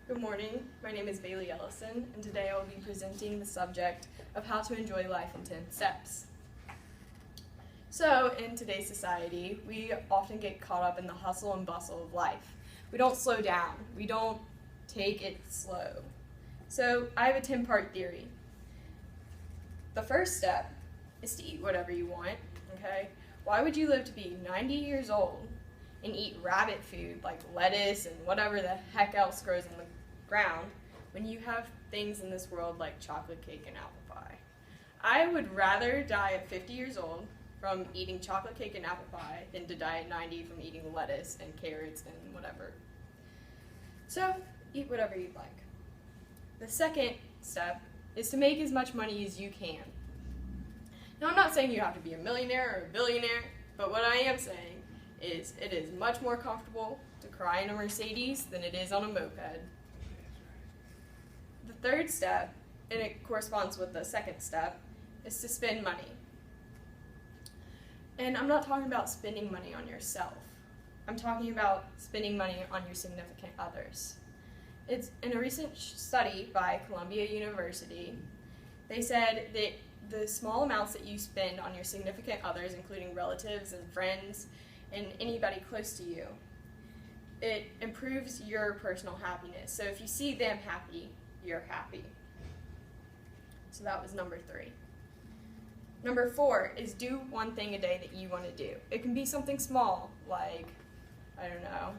Good morning, my name is Bailey Ellison, and today I will be presenting the subject of how to enjoy life in 10 steps. So, in today's society, we often get caught up in the hustle and bustle of life. We don't slow down, we don't take it slow. So, I have a 10-part theory. The first step is to eat whatever you want, okay? Why would you live to be 90 years old and eat rabbit food like lettuce and whatever the heck else grows on the ground when you have things in this world like chocolate cake and apple pie? I would rather die at 50 years old from eating chocolate cake and apple pie than to die at 90 from eating lettuce and carrots and whatever. So, eat whatever you'd like. The second step is to make as much money as you can. Now, I'm not saying you have to be a millionaire or a billionaire, but what I am saying is it is much more comfortable to cry in a Mercedes than it is on a moped. The third step, and it corresponds with the second step, is to spend money. And I'm not talking about spending money on yourself. I'm talking about spending money on your significant others. It's in a recent study by Columbia University, they said that the small amounts that you spend on your significant others, including relatives and friends and anybody close to you, it improves your personal happiness. So if you see them happy, you're happy. So that was number 3. Number 4 is do one thing a day that you want to do. It can be something small, like, I don't know,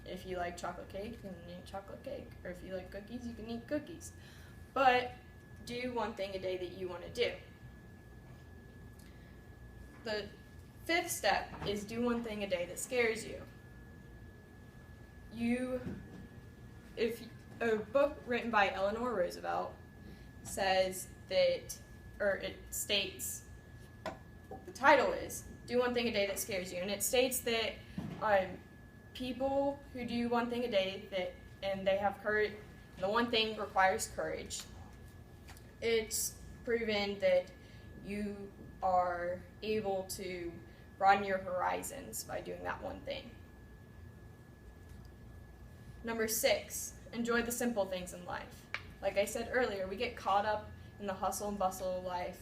if you like chocolate cake, you can eat chocolate cake. Or if you like cookies, you can eat cookies. But do one thing a day that you want to do. The 5th step is do one thing a day that scares you. If a book written by Eleanor Roosevelt says that, or it states, the title is Do One Thing a Day That Scares You, and it states that people who do one thing a day and they have courage, the one thing requires courage. It's proven that you are able to broaden your horizons by doing that one thing. Number 6, enjoy the simple things in life. Like I said earlier, we get caught up in the hustle and bustle of life,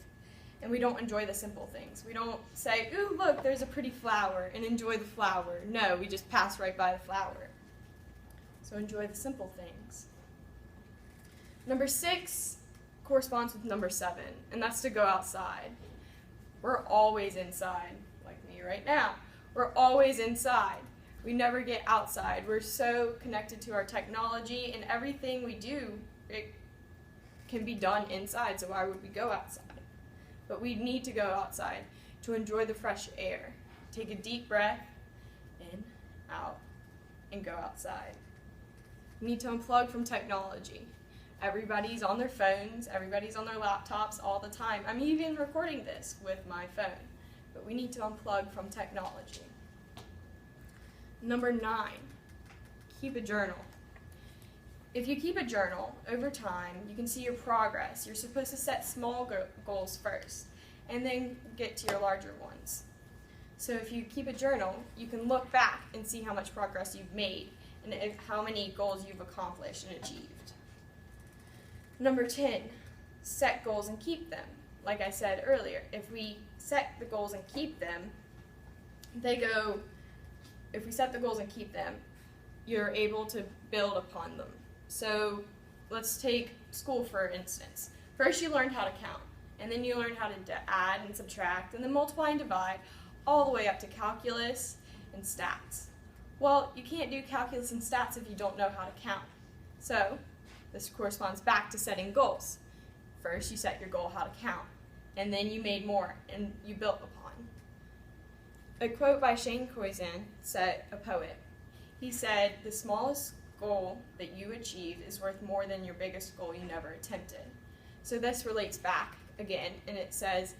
and we don't enjoy the simple things. We don't say, ooh, look, there's a pretty flower, and enjoy the flower. No, we just pass right by the flower. So enjoy the simple things. Number 6 corresponds with number 7, and that's to go outside. We're always inside, like me right now. We're always inside. We never get outside. We're so connected to our technology, and everything we do, it can be done inside, so why would we go outside? But we need to go outside to enjoy the fresh air. Take a deep breath, in, out, and go outside. We need to unplug from technology. Everybody's on their phones, everybody's on their laptops all the time. I'm even recording this with my phone, but we need to unplug from technology. Number 9, keep a journal. If you keep a journal, over time, you can see your progress. You're supposed to set small goals first, and then get to your larger ones. So if you keep a journal, you can look back and see how much progress you've made, and how many goals you've accomplished and achieved. Number 10, set goals and keep them. Like I said earlier, if we set the goals and keep them, if we set the goals and keep them, you're able to build upon them. So let's take school for instance. First you learned how to count, and then you learned how to add and subtract, and then multiply and divide, all the way up to calculus and stats. Well, you can't do calculus and stats if you don't know how to count. So this corresponds back to setting goals. First you set your goal how to count, and then you made more, and you built upon. A quote by Shane Koyczan said, a poet. He said, the smallest goal that you achieve is worth more than your biggest goal you never attempted. So this relates back again, and it says,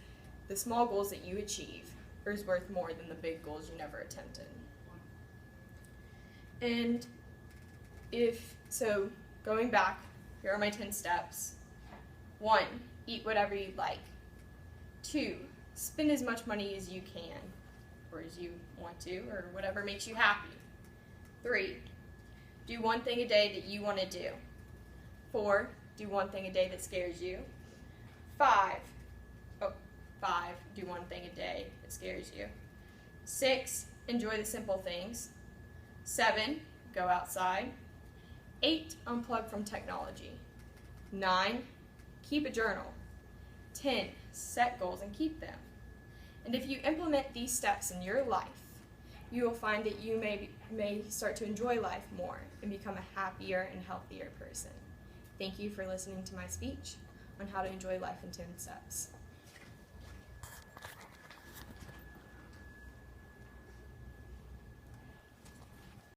the small goals that you achieve is worth more than the big goals you never attempted. And going back, here are my 10 steps. 1, eat whatever you'd like. 2, spend as much money as you can, or as you want to, or whatever makes you happy. 3, do one thing a day that you want to do. 4, do one thing a day that scares you. 5, do one thing a day that scares you. 6, enjoy the simple things. 7, go outside. 8, unplug from technology. 9, keep a journal. 10, set goals and keep them. And if you implement these steps in your life, you will find that you may start to enjoy life more and become a happier and healthier person. Thank you for listening to my speech on how to enjoy life in 10 steps.